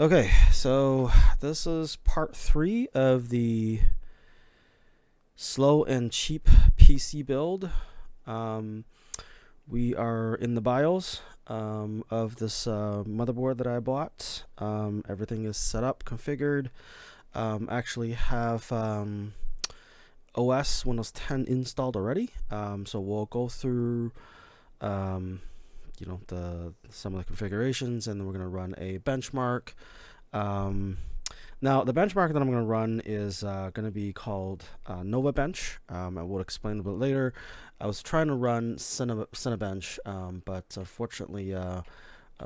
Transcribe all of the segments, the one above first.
Okay, so this is part three of the slow and cheap PC build. Um, we are in the BIOS of this motherboard that I bought. Everything is set up, configured. Actually have OS Windows 10 installed already. So we'll go through the some of the configurations, and then we're going to run a benchmark. Now the benchmark that I'm going to run is going to be called Nova Bench. I will explain a bit later. I was trying to run Cinebench, but unfortunately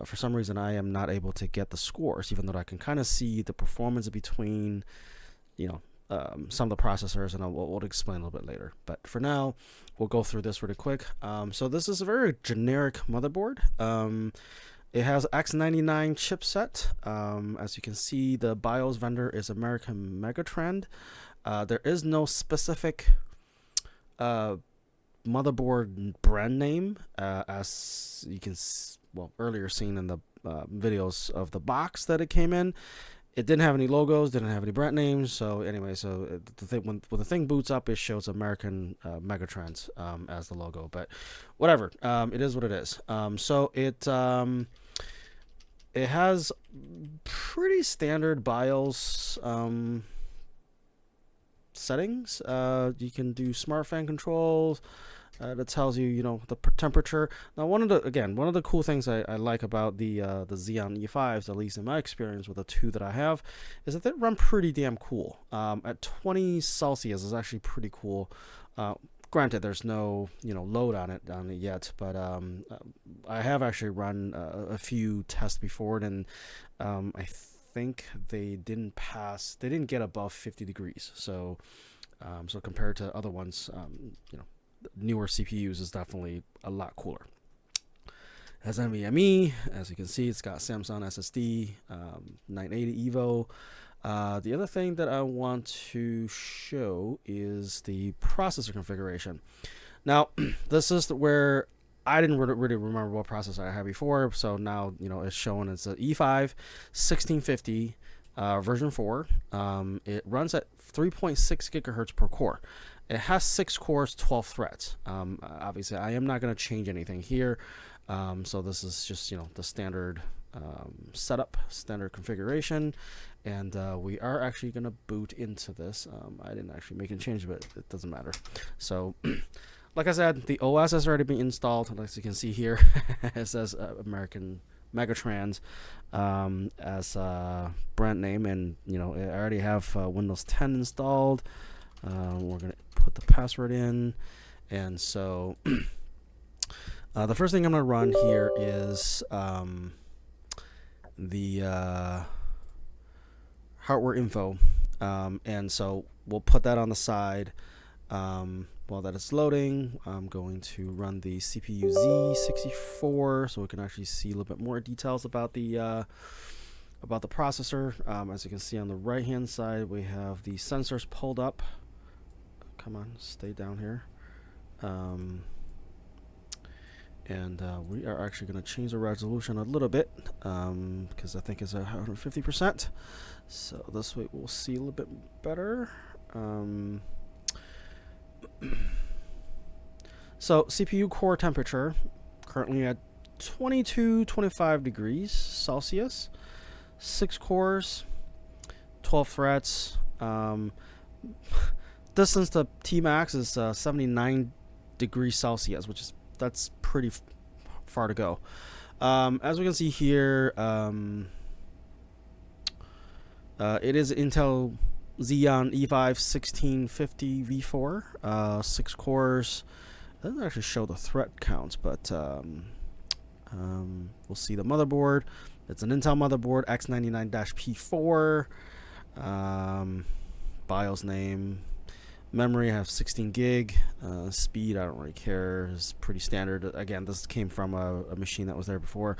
for some reason I am not able to get the scores, even though I can kind of see the performance between some of the processors, and we'll explain a little bit later. But for now, we'll go through this really quick. So this is a very generic motherboard. It has X99 chipset. As you can see, the BIOS vendor is American Megatrend. There is no specific motherboard brand name, as you can earlier seen in the videos of the box that it came in. It didn't have any logos, didn't have any brand names. So anyway, when the thing boots up, it shows American Megatrends as the logo. But whatever, it is what it is. So it has pretty standard BIOS settings. You can do smart fan controls. That tells you, the temperature. Now, one of the cool things I like about the Xeon E5s, at least in my experience with the two that I have, is that they run pretty damn cool. At 20 Celsius is actually pretty cool. Granted, there's no load on it yet, but I have actually run a few tests before, and I think they didn't get above 50 degrees. So compared to other ones, newer CPUs is definitely a lot cooler. It has NVMe, as you can see. It's got Samsung SSD, 980 Evo. The other thing that I want to show is the processor configuration. Now, this is where I didn't really remember what processor I had before, so now it's showing it's an E5 1650 version 4. It runs at 3.6 gigahertz per core. It has 6 cores, 12 threads. Obviously, I am not going to change anything here. So this is just the standard setup, standard configuration, and we are actually going to boot into this. I didn't actually make a change, but it doesn't matter. So, like I said, the OS has already been installed. As you can see here, it says American Megatrends as brand name, and I already have Windows 10 installed. We're going to put the password in, and so the first thing I'm going to run here is the hardware info, and so we'll put that on the side. While that is loading, I'm going to run the CPU Z64 so we can actually see a little bit more details about the processor. As you can see on the right hand side, we have the sensors pulled up. Come on, stay down here. And we are actually going to change the resolution a little bit because I think it's 150%. So this way we'll see a little bit better. So CPU core temperature currently at 25 degrees Celsius. 6 cores, 12 threads. Distance to Tmax is 79 degrees Celsius, that's pretty far to go. As we can see here, it is Intel Xeon E5 1650 V4, 6 cores. It doesn't actually show the thread counts, but we'll see the motherboard. It's an Intel motherboard, X99-P4. BIOS name. Memory, I have 16 gig. Speed, I don't really care. It's pretty standard. Again, this came from a machine that was there before,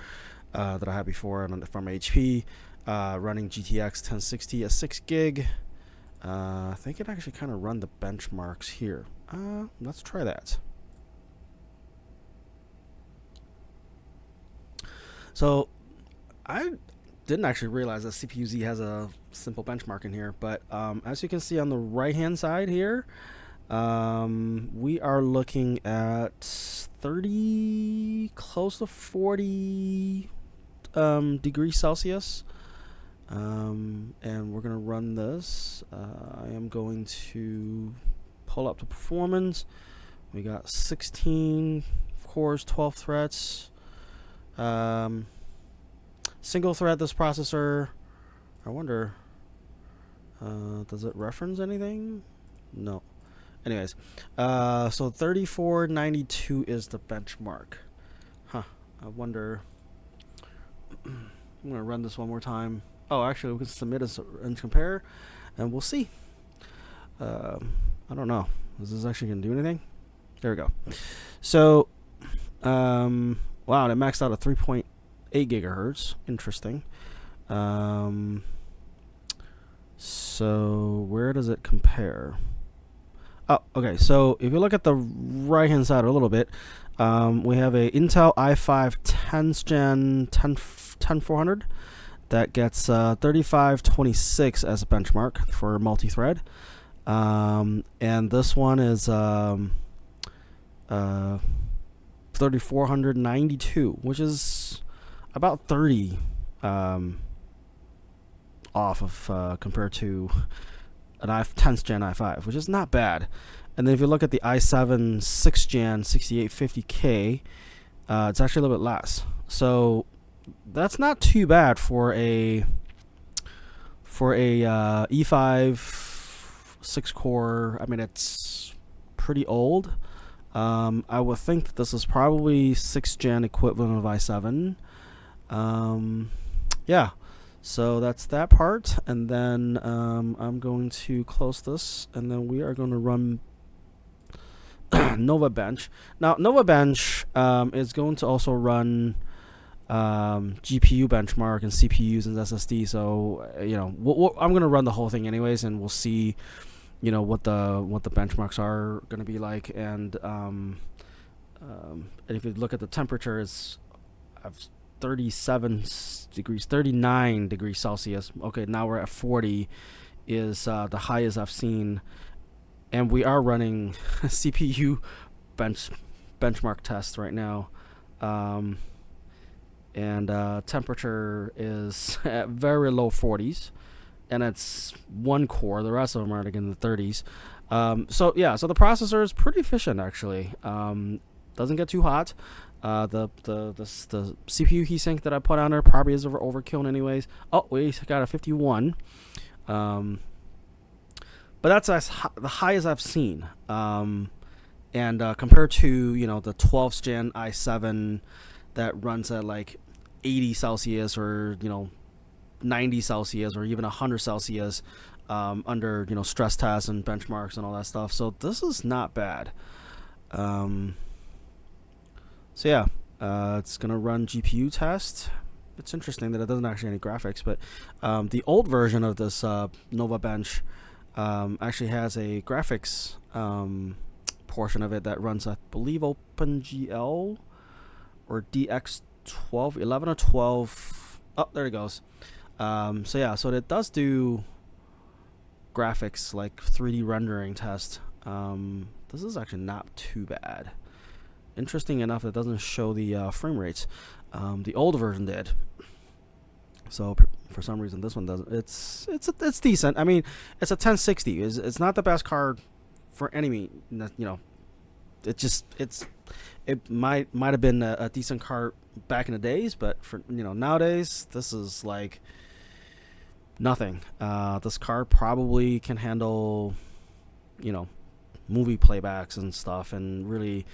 that I had before from HP. Running GTX 1060 at 6 gig. I think it actually kind of run the benchmarks here. Let's try that. So I didn't actually realize that CPU-Z has a simple benchmark in here, but as you can see on the right-hand side here, we are looking at 30, close to 40 degrees Celsius. And we're going to run this. I am going to pull up the performance. We got 16 cores, 12 threads. Single thread this processor. I wonder, does it reference anything? No. Anyways, so 3492 is the benchmark. Huh. I wonder. I'm going to run this one more time. Oh, actually, we can submit this and compare, and we'll see. I don't know. Is this actually going to do anything? There we go. So, wow, it maxed out at 3.8 gigahertz. Interesting. So, where does it compare? Oh, okay. So, if you look at the right-hand side a little bit, we have a Intel i5 10th Gen 10400 that gets 3526 as a benchmark for multi-thread. And this one is 3492, which is about 30 off of compared to an 10th Gen i5, which is not bad. And then if you look at the i7 6th Gen 6850K, it's actually a little bit less. So that's not too bad for a E5 6-core. I mean, it's pretty old. I would think that this is probably 6th Gen equivalent of i7. Yeah, so that's that part. And then I'm going to close this, and then we are going to run Nova Bench. Now, Nova Bench is going to also run GPU benchmark and CPUs and SSD. So I'm going to run the whole thing anyways, and we'll see what the benchmarks are going to be like. And if you look at the temperature, it's 39 degrees Celsius. Okay, now we're at 40 is the highest I've seen, and we are running CPU benchmark test right now. And temperature is at very low 40s, and it's one core. The rest of them are like in the 30s. So the processor is pretty efficient actually. Doesn't get too hot. The CPU heatsink that I put on there probably is overkill anyways. Oh, we got a 51. But that's the highest I've seen. And compared to the 12th Gen i7 that runs at like 80 Celsius or 90 Celsius or even 100 Celsius under stress tests and benchmarks and all that stuff. So this is not bad. It's gonna run GPU test. It's interesting that it doesn't actually have any graphics, but the old version of this Nova Bench actually has a graphics portion of it that runs, I believe, OpenGL or DX12, 11 or 12. Oh, there it goes. So it does do graphics like 3D rendering test. This is actually not too bad. Interesting enough, it doesn't show the frame rates. The old version did. So for some reason, this one doesn't. It's decent. I mean, it's a 1060. It's not the best card for any. It might have been a decent card back in the days, but for nowadays, this is like nothing. This card probably can handle movie playbacks and stuff, and really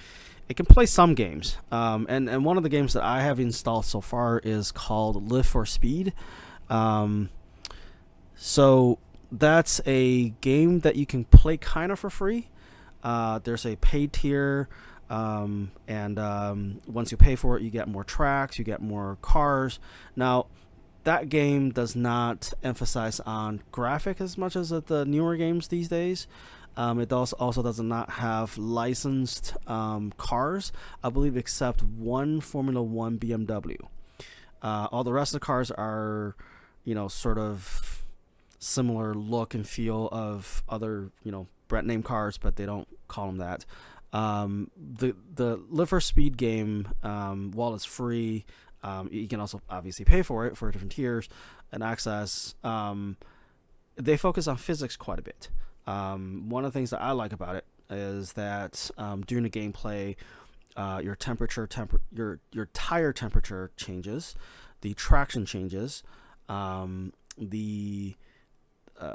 it can play some games. And one of the games that I have installed so far is called Live for Speed. So that's a game that you can play kind of for free. There's a paid tier, and once you pay for it, you get more tracks, you get more cars. Now, that game does not emphasize on graphic as much as the newer games these days. It also does not have licensed cars, I believe, except one Formula One BMW. All the rest of the cars are, sort of similar look and feel of other, brand name cars, but they don't call them that. The Live for Speed game, while it's free, you can also obviously pay for it for different tiers and access. They focus on physics quite a bit. One of the things that I like about it is that during the gameplay, your your tire temperature changes, the traction changes, the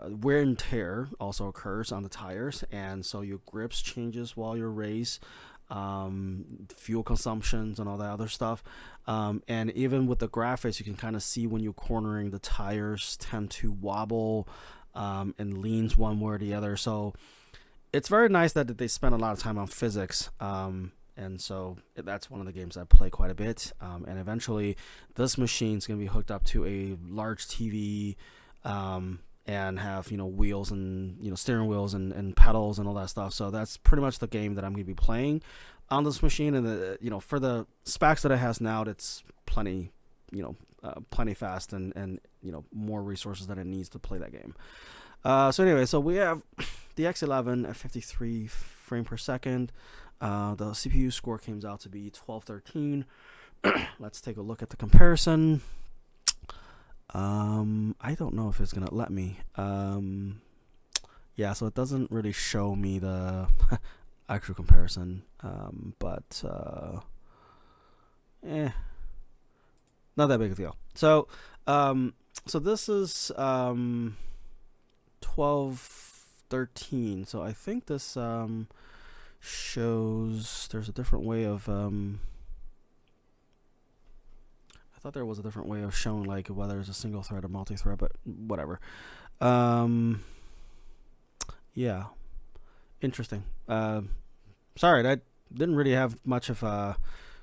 wear and tear also occurs on the tires, and so your grips changes while you race, fuel consumptions and all that other stuff. And even with the graphics, you can kind of see when you're cornering, the tires tend to wobble and leans one way or the other. So it's very nice that they spend a lot of time on physics. And so that's one of the games I play quite a bit. And eventually, this machine is going to be hooked up to a large TV, and have wheels and steering wheels and pedals and all that stuff. So that's pretty much the game that I'm going to be playing on this machine. And for the specs that it has now, it's plenty fast and more resources than it needs to play that game. So anyway, so we have the X11 at 53 frame per second. The CPU score came out to be 1213. Let's take a look at the comparison. I don't know if it's gonna let me. Yeah, so it doesn't really show me the actual comparison. But not that big a deal. So this is 1213. So I think this shows there's a different way of I thought there was a different way of showing like whether it's a single thread or multi-thread, but whatever. Yeah, interesting. Sorry, that didn't really have much of a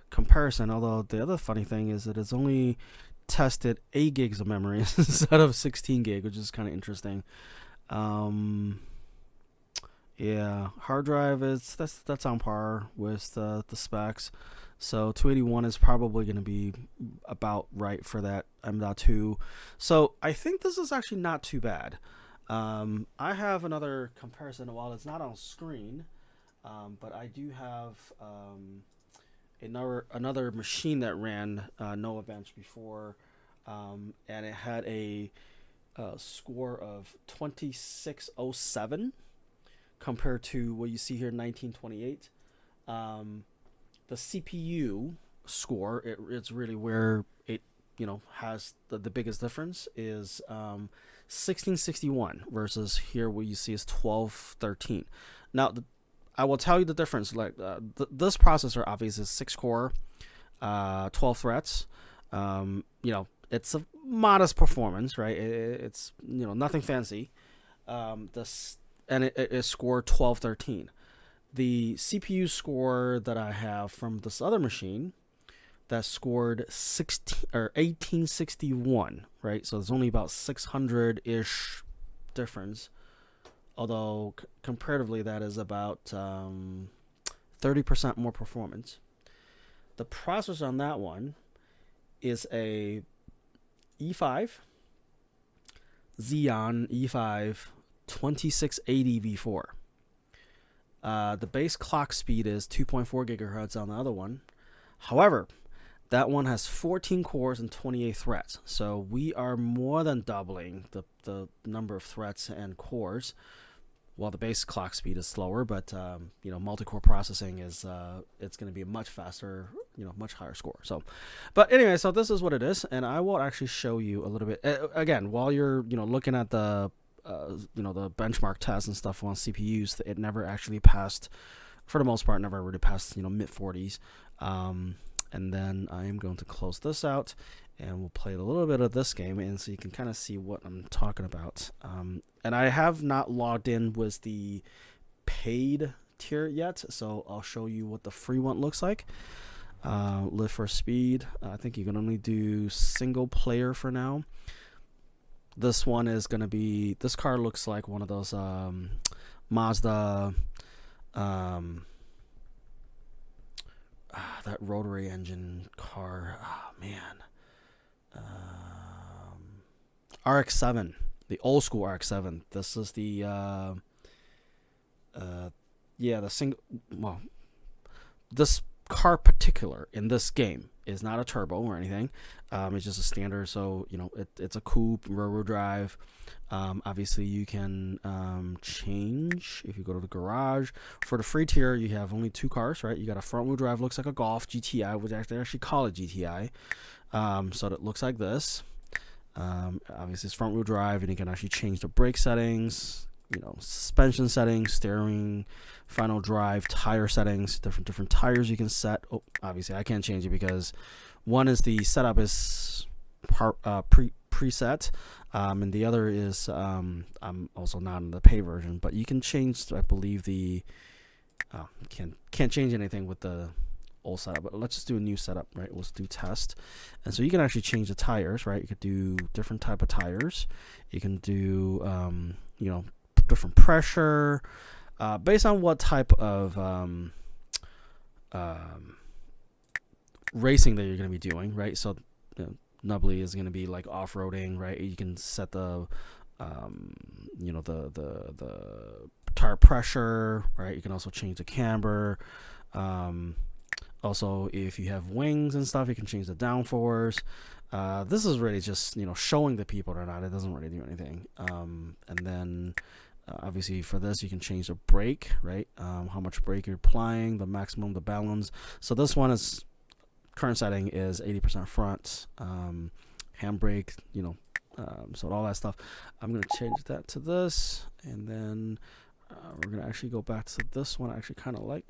comparison, although the other funny thing is that it's only tested 8 gigs of memory instead of 16 gig, which is kind of interesting. Yeah, hard drive that's on par with the specs. So 281 is probably going to be about right for that M.2. So I think this is actually not too bad. I have another comparison. While it's not on screen, but I do have another machine that ran Nova Bench before, and it had a score of 2607 compared to what you see here, 1928. The CPU score, it's really where it has the biggest difference, is 1661 versus here what you see is 1213. Now I will tell you the difference. Like this processor obviously is 6 core, 12 threads. It's a modest performance, right? It's nothing fancy. And it scored 1213. The CPU score that I have from this other machine that scored 1861, right? So there's only about 600-ish difference. Although comparatively, that is about 30% more performance. The processor on that one is a E5 Xeon E5 2680 V4. The base clock speed is 2.4 gigahertz on the other one. However, that one has 14 cores and 28 threads. So we are more than doubling the number of threads and cores. While the base clock speed is slower, but multi-core processing is it's going to be a much faster, much higher score. So, but anyway, so this is what it is, and I will actually show you a little bit again while you're looking at the the benchmark tests and stuff on CPUs. It never actually passed, for the most part, never really passed mid 40s. And then I am going to close this out, and we'll play a little bit of this game, and so you can kind of see what I'm talking about. And I have not logged in with the paid tier yet, so I'll show you what the free one looks like. Live for Speed. I think you can only do single player for now. This one is going to be, this car looks like one of those Mazda, that rotary engine car. Oh, man. RX-7, the old school RX-7. This is the the single. Well, this car particular in this game is not a turbo or anything. It's just a standard. So it's a coupe, rear-wheel drive. Obviously, you can change if you go to the garage. For the free tier, you have only 2 cars, right? You got a front-wheel drive, looks like a Golf GTI, which they actually call it GTI. So that looks like this. Obviously, it's front-wheel drive, and you can actually change the brake settings, suspension settings, steering, final drive, tire settings, different tires you can set. Oh, obviously, I can't change it because one is the setup is preset, and the other is I'm also not in the pay version, but you can change, I believe, the can't change anything with the old setup. But let's just do a new setup, right? Let's do test. And so you can actually change the tires, right? You could do different type of tires. You can do different pressure based on what type of racing that you're going to be doing, right? So Nubbly is going to be like off-roading, right? You can set the the tire pressure, right? You can also change the camber. Also, if you have wings and stuff, you can change the downforce. This is really just showing the people or not. It doesn't really do anything. And then obviously for this you can change the brake, right? How much brake you're applying, the maximum, the balance. So this one is current setting is 80% front, handbrake, so all that stuff. I'm gonna change that to this, and then we're gonna actually go back to this one. I actually kind of like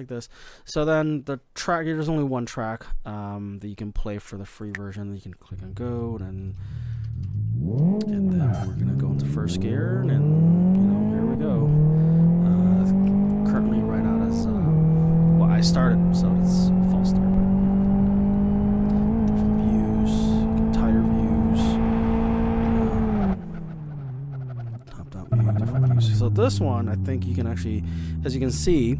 this. So then the track, there's only one track that you can play for the free version. You can click on go, and then we're gonna go into first gear, and here we go. Currently right out as I started, so it's false start. Different views, tire views, top-down view, different views. So this one, I think you can actually, as you can see,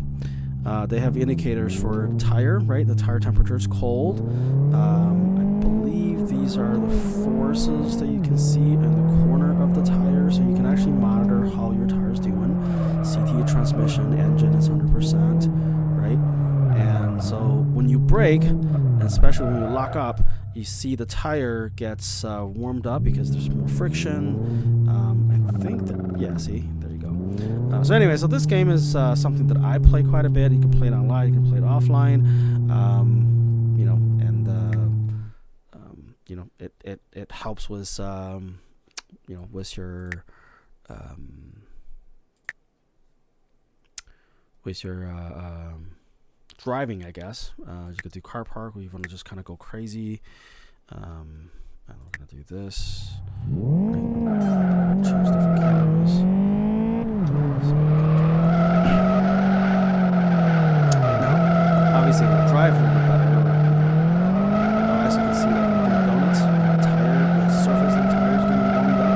they have indicators for tire, right? The tire temperature is cold. I believe these are the forces that you can see in the corner of the tire, so you can actually monitor how your tire is doing. CT transmission, engine is 100%, right? And so when you brake, and especially when you lock up, you see the tire gets warmed up because there's more friction. I think that, see, there you go. So anyway, so this game is something that I play quite a bit. You can play it online, you can play it offline, it helps with with your driving, I guess. You could do car park, where you want to just kind of go crazy. And we're gonna do this. Change different cameras. Now, obviously, we'll drive a little bit better. As you can see, like I'm doing donuts. The tire, the surface of the tire is getting warmed up.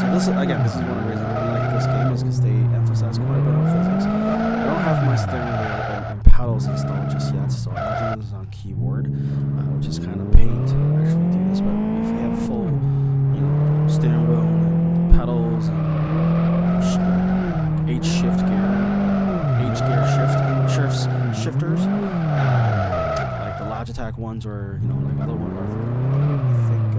So this is, again, this is one of the reasons I like this game, is because they emphasize quite a bit on physics. I don't have my steering wheel and pedals installed just yet, so I'm doing this on keyboard, which is kind of pain to actually do this. But if you have full, steering wheel and pedals and H gear shifters, like the Logitech ones, or like other ones. I think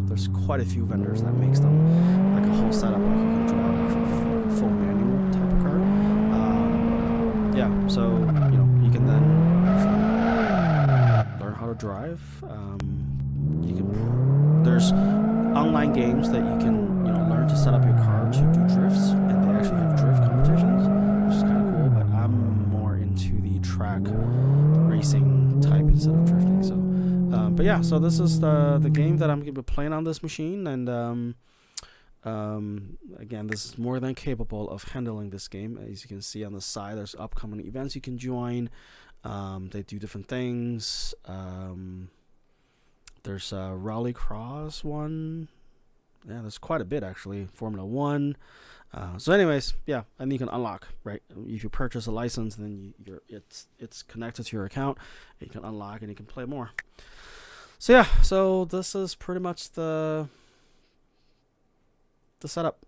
there's quite a few vendors that makes them like a whole setup, like you can drive like a full manual type of car. So you can then actually learn how to drive. There's online games that you can learn to set up your car to do drifts, and they actually have drift competitions, which is kind of cool. But I'm more into the track racing type instead of drifting. So but yeah, so this is the game that I'm gonna be playing on this machine, and again, this is more than capable of handling this game. As you can see on the side, there's upcoming events you can join. They do different things. There's a Rallycross one, Yeah, there's quite a bit actually. Formula One. So, anyways, yeah, and you can unlock, right? If you purchase a license, then it's connected to your account. And you can unlock and you can play more. So yeah, so this is pretty much the setup.